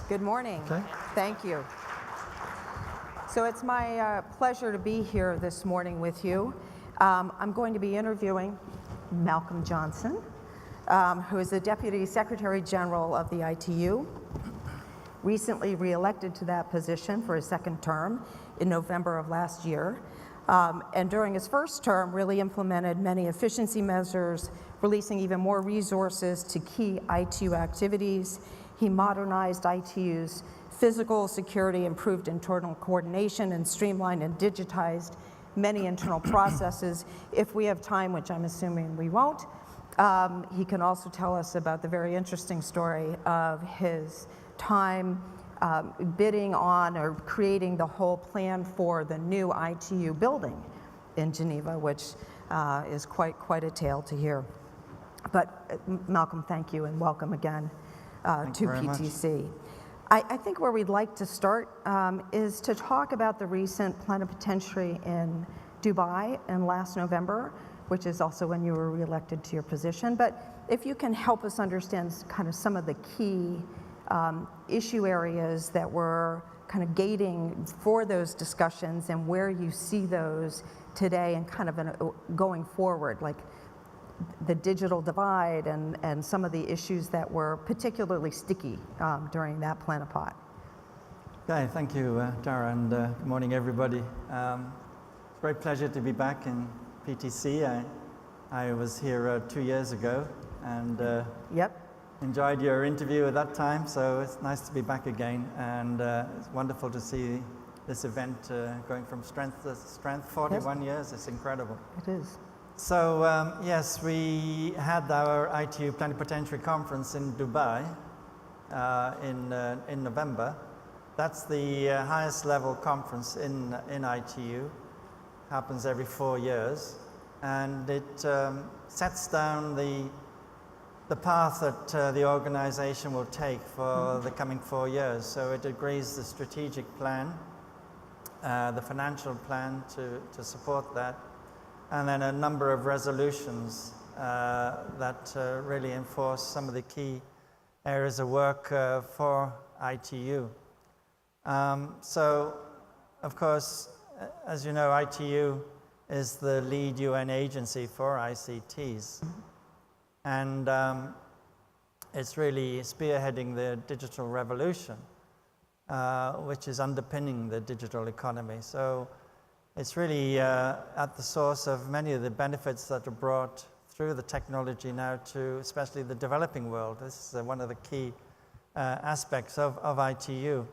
Good morning. Okay. Thank you. So it's my pleasure to be here this morning with you. I'm going to be interviewing Malcolm Johnson, who is the Deputy Secretary General of the ITU, recently re-elected to that position for his second term in November of last year. And during his first term, really implemented many efficiency measures, releasing even more resources to key ITU activities. He modernized ITU's physical security, improved internal coordination, and streamlined and digitized many internal processes. If we have time, which I'm assuming we won't, he can also tell us about the very interesting story of his time bidding on or creating the whole plan for the new ITU building in Geneva, which is quite a tale to hear. But Malcolm, thank you and welcome again to PTC. I think where we'd like to start is to talk about the recent plenipotentiary in Dubai in last November, which is also when you were reelected to your position. But if you can help us understand kind of some of the key issue areas that were kind of gating for those discussions and where you see those today and kind of going forward, like the digital divide and some of the issues that were particularly sticky during that plenipot. Okay, thank you, Tara, and good morning, everybody. It's a great pleasure to be back in PTC. I was here 2 years ago and enjoyed your interview at that time, so it's nice to be back again, and it's wonderful to see this event going from strength to strength. 41 years, it's incredible. It is. So yes, we had our ITU Plenipotentiary Conference in Dubai in November. That's the highest level conference in ITU. Happens every 4 years, and it sets down the path that the organization will take for the coming 4 years. So it agrees the strategic plan, the financial plan to support that, and then a number of resolutions that really enforce some of the key areas of work for ITU. So, of course, as you know, ITU is the lead UN agency for ICTs. And it's really spearheading the digital revolution, which is underpinning the digital economy. So it's really at the source of many of the benefits that are brought through the technology now to especially the developing world. This is one of the key aspects of ITU,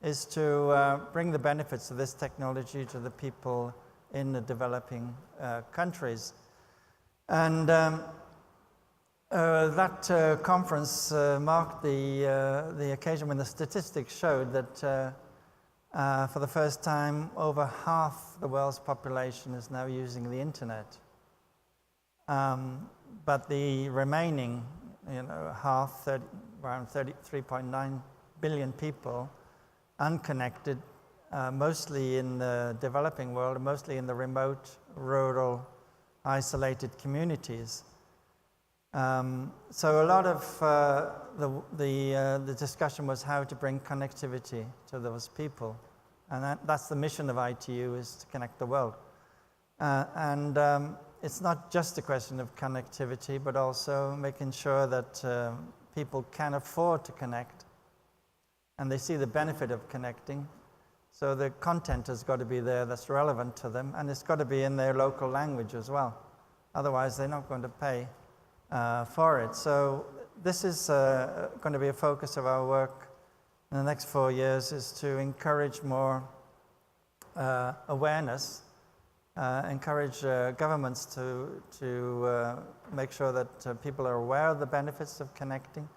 is to bring the benefits of this technology to the people in the developing countries. And that conference marked the occasion when the statistics showed that for the first time, over half the world's population is now using the internet. But the remaining, half, around 3.9 billion people, unconnected, mostly in the developing world, mostly in the remote, rural, isolated communities. So a lot of the discussion was how to bring connectivity to those people, and that's the mission of ITU, is to connect the world. And it's not just a question of connectivity, but also making sure that people can afford to connect, and they see the benefit of connecting. So the content has got to be there that's relevant to them, and it's got to be in their local language as well. Otherwise, they're not going to pay for it. So this is going to be a focus of our work in the next 4 years, is to encourage more awareness, encourage governments to make sure that people are aware of the benefits of connecting,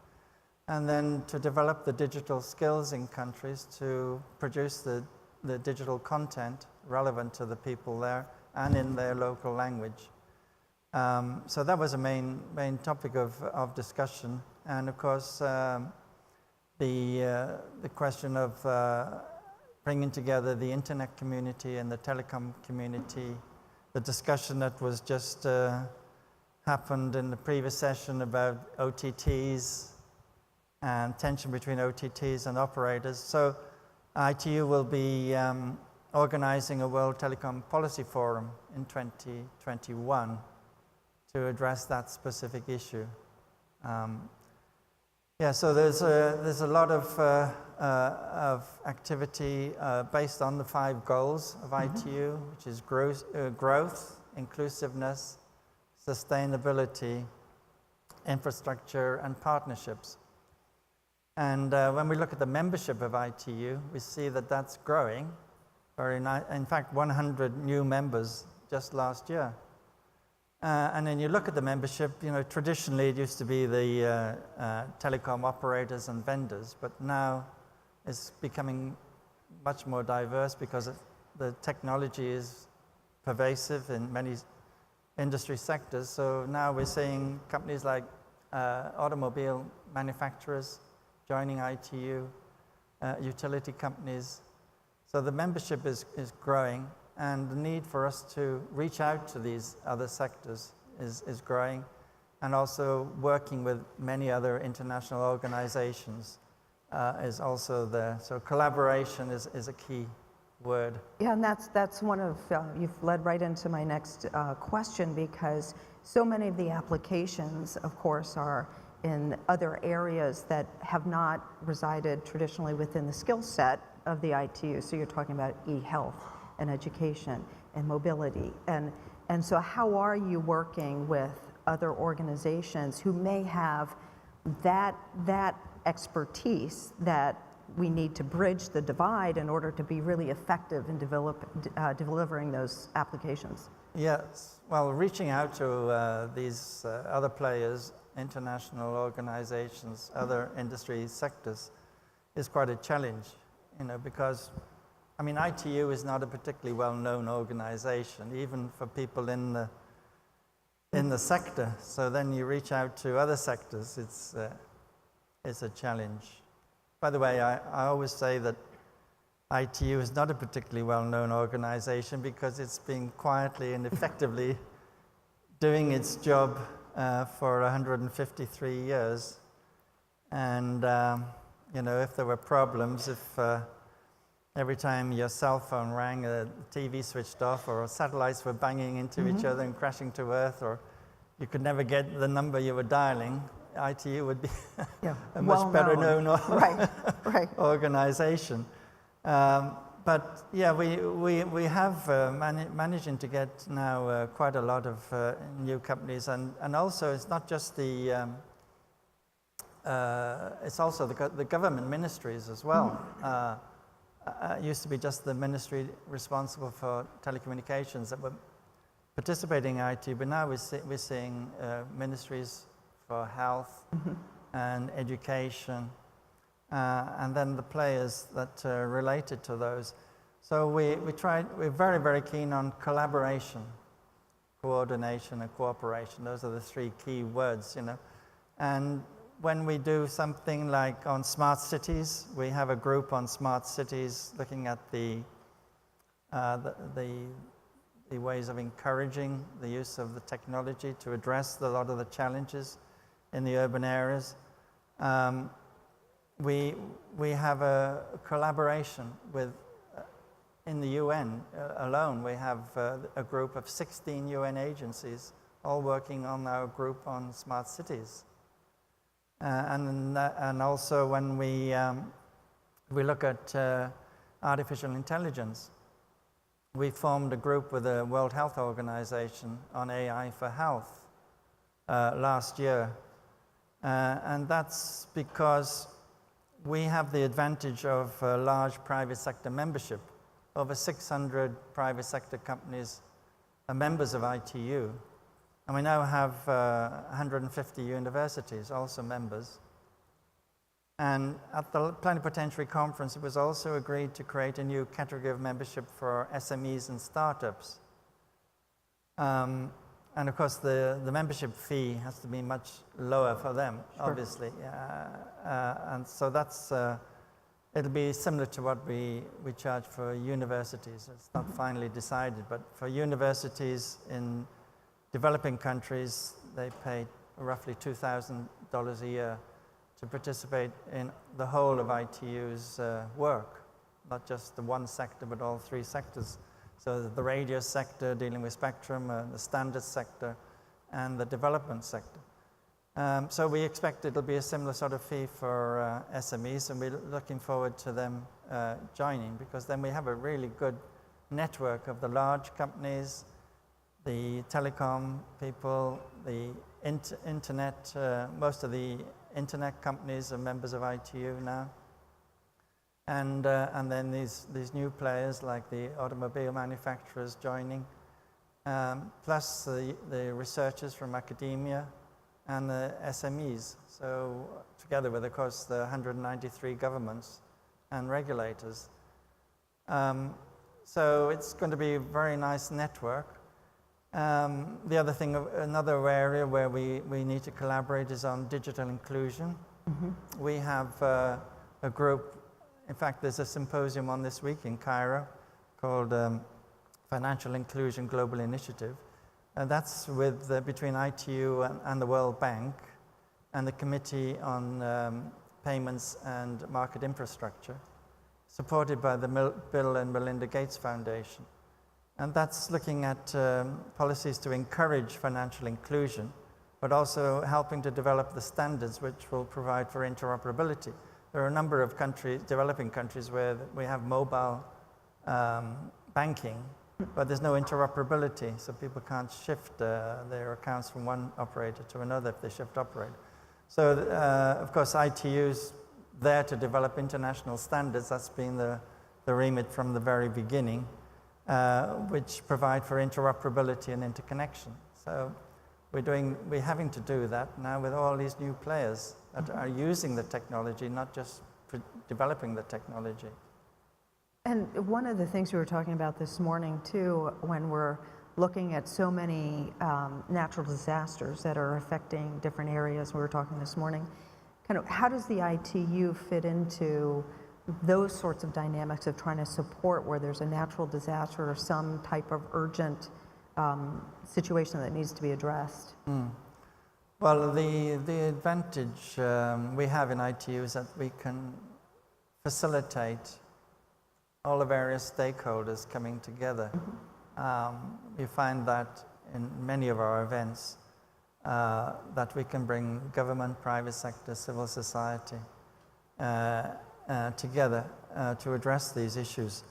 and then to develop the digital skills in countries to produce the digital content relevant to the people there and in their local language. So that was a main topic of discussion, and of course the question of bringing together the internet community and the telecom community, the discussion that was just happened in the previous session about OTTs, and tension between OTTs and operators. So ITU will be organizing a World Telecom Policy Forum in 2021 to address that specific issue. Yeah, so there's a lot of activity based on the 5 goals of ITU, which is growth, inclusiveness, sustainability, infrastructure, and partnerships. And when we look at the membership of ITU, we see that that's growing. In fact, 100 new members just last year. And then you look at the membership, traditionally it used to be the telecom operators and vendors, but now it's becoming much more diverse because the technology is pervasive in many industry sectors. So now we're seeing companies like automobile manufacturers joining ITU, utility companies. So the membership is growing, and the need for us to reach out to these other sectors is growing, and also working with many other international organizations is also there. So collaboration is a key word. Yeah, and that's one of, you've led right into my next question, because so many of the applications, of course, are in other areas that have not resided traditionally within the skill set of the ITU. So you're talking about e-health and education and mobility. And so how are you working with other organizations who may have that expertise that we need to bridge the divide in order to be really effective in delivering those applications? Yes, well, reaching out to these other players, international organizations, other industry sectors, is quite a challenge, because, ITU is not a particularly well-known organization, even for people in the sector. So then you reach out to other sectors, it's a challenge. By the way, I always say that ITU is not a particularly well-known organization because it's been quietly and effectively doing its job for 153 years. And, if there were problems, if every time your cell phone rang, the TV switched off, or satellites were banging into each other and crashing to Earth, or you could never get the number you were dialing, ITU would be a much better known organization. But yeah, we have managing to get now quite a lot of new companies, and also it's not just it's also the government ministries as well. It used to be just the ministry responsible for telecommunications that were participating in IT, but now we're seeing ministries for health and education, and then the players that are related to those. So we're very, very keen on collaboration, coordination, and cooperation. Those are the 3 key words, And when we do something like on smart cities, we have a group on smart cities looking at the ways of encouraging the use of the technology to address a lot of the challenges in the urban areas. We have a collaboration with, in the UN alone, we have a group of 16 UN agencies all working on our group on smart cities. And also when we look at artificial intelligence, we formed a group with the World Health Organization on AI for health last year. And that's because we have the advantage of a large private sector membership. Over 600 private sector companies are members of ITU. And we now have 150 universities also members. And at the Plenipotentiary Conference, it was also agreed to create a new category of membership for SMEs and startups. And of course, the membership fee has to be much lower for them, obviously. And so that's, it'll be similar to what we charge for universities. It's not finally decided, but for universities in developing countries, they pay roughly $2,000 a year to participate in the whole of ITU's work, not just the one sector, but all three sectors. So the radio sector dealing with spectrum, the standards sector, and the development sector. So we expect it'll be a similar sort of fee for SMEs, and we're looking forward to them joining, because then we have a really good network of the large companies, the telecom people, the internet, most of the internet companies are members of ITU now. And then these new players like the automobile manufacturers joining, plus the researchers from academia and the SMEs. So together with, of course, the 193 governments and regulators. So it's going to be a very nice network. The other thing, another area where we need to collaborate is on digital inclusion. Mm-hmm. We have a group, in fact there's a symposium on this week in Cairo called Financial Inclusion Global Initiative. And that's with between ITU and the World Bank and the Committee on Payments and Market Infrastructure, supported by the Bill and Melinda Gates Foundation. And that's looking at policies to encourage financial inclusion, but also helping to develop the standards which will provide for interoperability. There are a number of countries, developing countries, where we have mobile banking, but there's no interoperability, so people can't shift their accounts from one operator to another if they shift operator. So, of course, ITU's there to develop international standards. That's been the remit from the very beginning, which provide for interoperability and interconnection. So we're having to do that now with all these new players that are using the technology, not just developing the technology. And one of the things we were talking about this morning too, when we're looking at so many natural disasters that are affecting different areas, we were talking this morning, kind of how does the ITU fit into those sorts of dynamics of trying to support where there's a natural disaster or some type of urgent situation that needs to be addressed? Well, the advantage we have in ITU is that we can facilitate all the various stakeholders coming together. We find that in many of our events that we can bring government, private sector, civil society together to address these issues.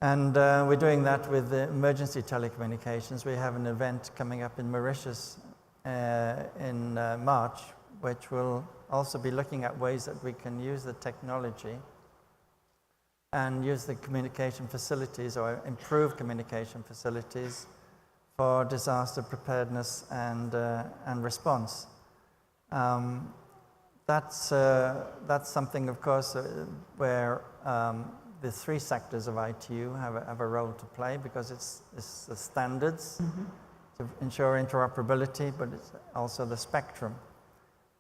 And we're doing that with the emergency telecommunications. We have an event coming up in Mauritius in March, which will also be looking at ways that we can use the technology and use the communication facilities or improve communication facilities for disaster preparedness and response. That's something, of course, where the three sectors of ITU have a role to play, because it's the standards to ensure interoperability, but it's also the spectrum,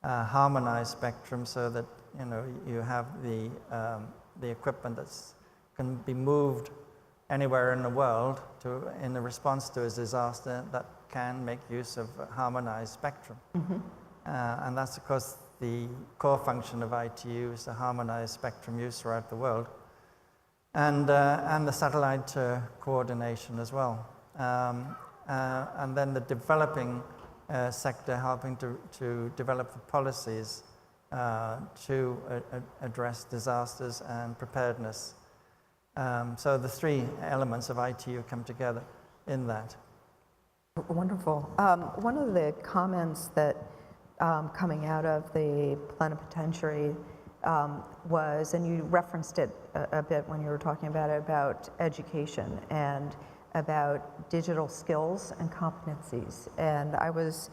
harmonized spectrum, so that you have the equipment that can be moved anywhere in the world in the response to a disaster that can make use of harmonized spectrum. And that's, of course, the core function of ITU is to harmonize spectrum use throughout the world, and the satellite coordination as well. And then the developing sector helping to develop the policies to address disasters and preparedness. So the three elements of ITU come together in that. Wonderful. One of the comments that coming out of the plenipotentiary was, and you referenced it a bit when you were talking about it, about education and about digital skills and competencies. And I was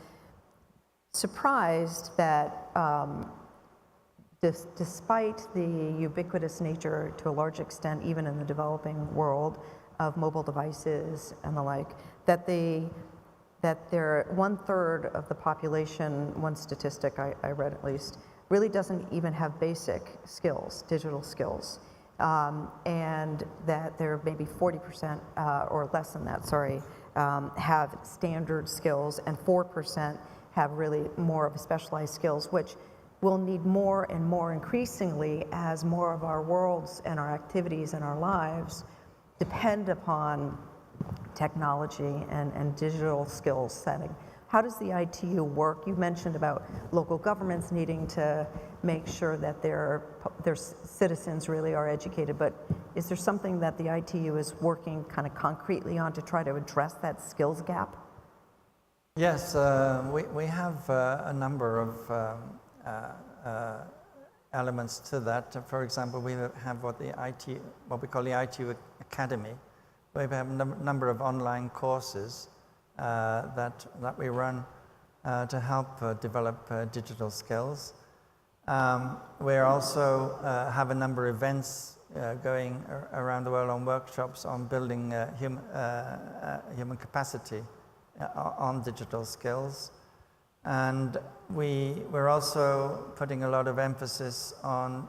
surprised that despite the ubiquitous nature, to a large extent, even in the developing world, of mobile devices and the like, that they're 1/3 of the population, one statistic I read at least, really doesn't even have basic skills, digital skills. And that there maybe 40% or less than that, have standard skills, and 4% have really more of specialized skills, which we'll need more and more increasingly as more of our worlds and our activities and our lives depend upon technology and digital skills setting. How does the ITU work? You mentioned about local governments needing to make sure that their citizens really are educated, but is there something that the ITU is working kind of concretely on to try to address that skills gap? Yes, we have a number of elements to that. For example, we have what we call the ITU Academy. We have a number of online courses that we run to help develop digital skills. We also have a number of events going around the world on workshops on building human capacity on digital skills. And we're also putting a lot of emphasis on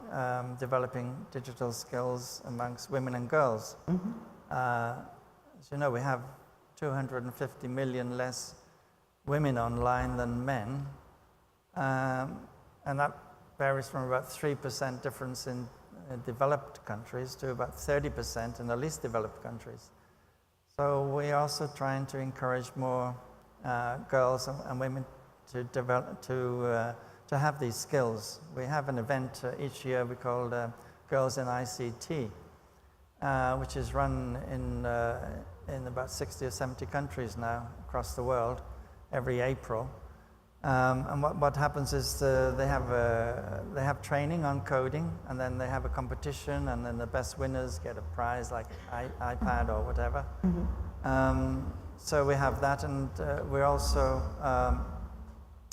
developing digital skills amongst women and girls. Mm-hmm. As you know, we have 250 million less women online than men, and that varies from about 3% difference in developed countries to about 30% in the least developed countries. So we're also trying to encourage more girls and women to develop to have these skills. We have an event each year we call Girls in ICT, which is run in about 60 or 70 countries now across the world every April. And what happens is they have training on coding, and then they have a competition, and then the best winners get a prize like iPad or whatever. Mm-hmm. So we have that, and we're also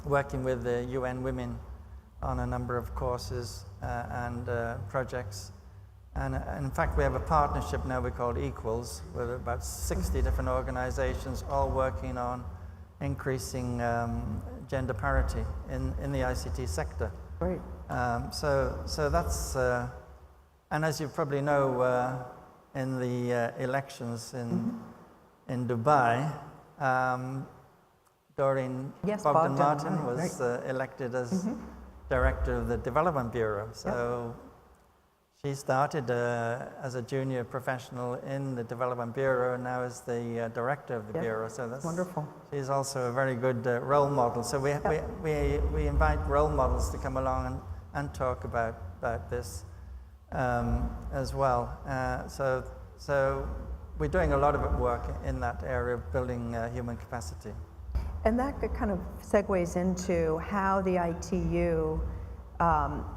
working with the UN Women on a number of courses and projects. And in fact, we have a partnership now we call Equals with about 60 different organizations all working on increasing gender parity in the ICT sector. Great. So that's, and as you probably know, in the elections in Dubai, Doreen Bogdan-Martin was elected as director of the Development Bureau. So she started as a junior professional in the Development Bureau, and now is the director of the Bureau. So that's wonderful. She's also a very good role model. So we invite role models to come along and talk about this as well. So we're doing a lot of work in that area of building human capacity. And that kind of segues into how the ITU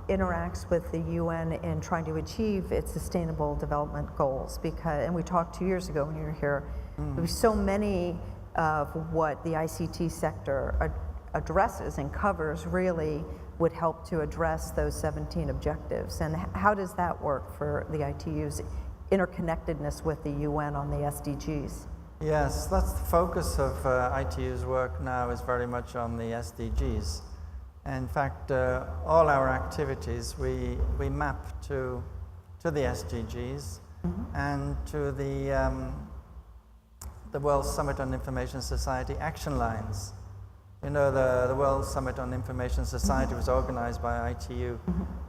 interacts with the UN in trying to achieve its sustainable development goals. And we talked 2 years ago when you were here, there were so many of what the ICT sector addresses and covers really would help to address those 17 objectives. And how does that work for the ITU's interconnectedness with the UN on the SDGs? Yes, that's the focus of ITU's work now, is very much on the SDGs. In fact, all our activities we map to the SDGs and to the World Summit on Information Society action lines. You know, the World Summit on Information Society was organized by ITU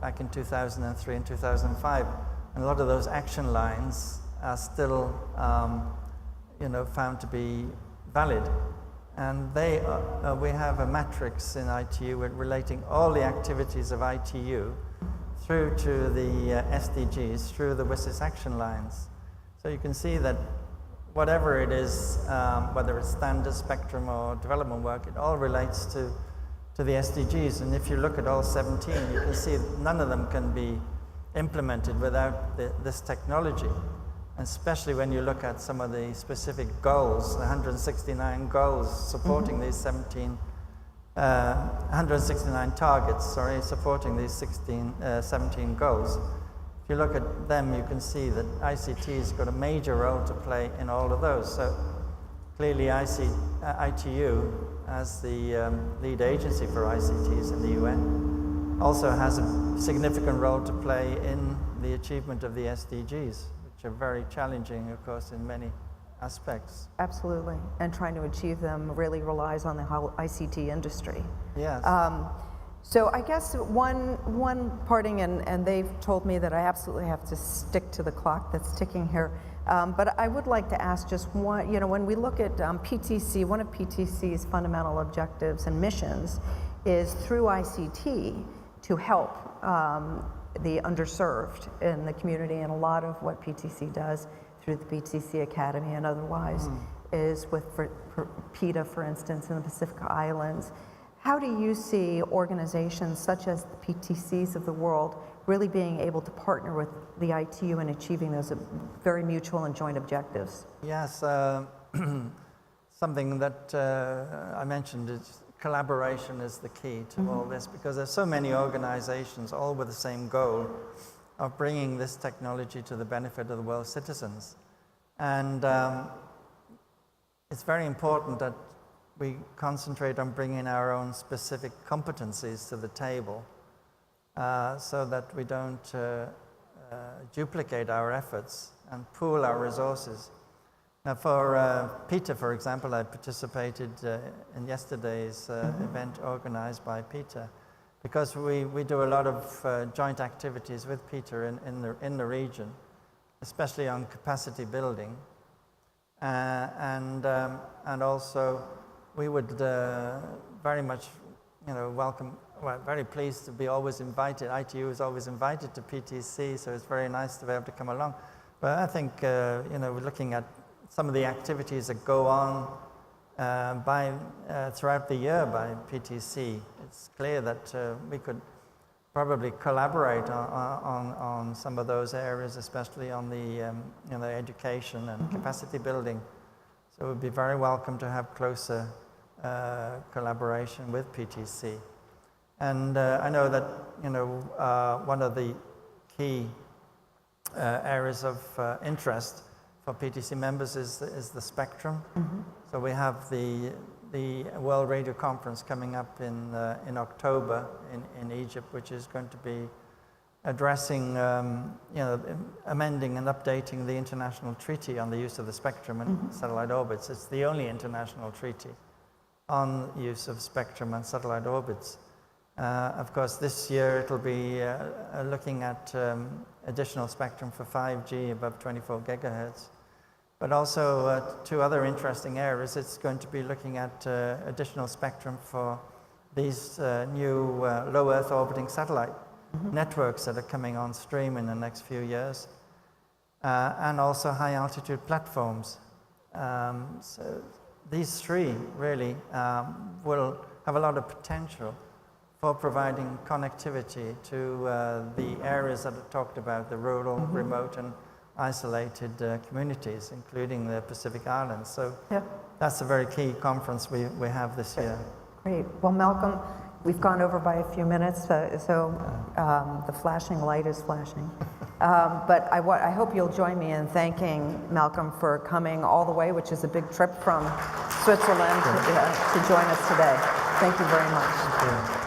back in 2003 and 2005, and a lot of those action lines are still found to be valid. And we have a matrix in ITU relating all the activities of ITU through to the SDGs, through the WSIS action lines. So you can see that whatever it is, whether it's standard, spectrum, or development work, it all relates to the SDGs. And if you look at all 17, you can see that none of them can be implemented without this technology. Especially when you look at some of the specific goals, the 169 goals supporting these 169 targets, supporting these 17 goals. If you look at them, you can see that ICT's got a major role to play in all of those. So clearly ITU, as the lead agency for ICTs in the UN, also has a significant role to play in the achievement of the SDGs. Which are very challenging, of course, in many aspects. Absolutely, and trying to achieve them really relies on the whole ICT industry. Yes. So I guess one parting, and they've told me that I absolutely have to stick to the clock that's ticking here. But I would like to ask just one, when we look at PTC, one of PTC's fundamental objectives and missions is through ICT to help the underserved in the community, and a lot of what PTC does through the PTC Academy and otherwise is with PETA, for instance, in the Pacific Islands. How do you see organizations such as the PTCs of the world really being able to partner with the ITU in achieving those very mutual and joint objectives? Yes, something that I mentioned is collaboration is the key to all this, because there's so many organizations all with the same goal of bringing this technology to the benefit of the world's citizens. And it's very important that we concentrate on bringing our own specific competencies to the table so that we don't duplicate our efforts and pool our resources. Now for PETA, for example, I participated in yesterday's event organized by PETA, because we do a lot of joint activities with PETA in the region, especially on capacity building. And also we would very much, welcome, very pleased to be always invited. ITU is always invited to PTC, so it's very nice to be able to come along. But I think, we're looking at some of the activities that go on throughout the year by PTC. It's clear that we could probably collaborate on some of those areas, especially on the education and capacity building. So it would be very welcome to have closer collaboration with PTC. And I know that one of the key areas of interest for PTC members is the spectrum. So we have the World Radio Conference coming up in October in Egypt, which is going to be addressing, amending and updating the international treaty on the use of the spectrum and satellite orbits. It's the only international treaty on use of spectrum and satellite orbits. Of course, this year it'll be looking at additional spectrum for 5G above 24 gigahertz. But also two other interesting areas. It's going to be looking at additional spectrum for these new low Earth orbiting satellite networks that are coming on stream in the next few years, and also high altitude platforms. So these three really will have a lot of potential for providing connectivity to the areas that are talked about, the rural, remote and isolated communities, including the Pacific Islands. So that's a very key conference we have this year. Great. Well, Malcolm, we've gone over by a few minutes, so the flashing light is flashing. But I hope you'll join me in thanking Malcolm for coming all the way, which is a big trip from Switzerland, to join us today. Thank you very much. Thank you.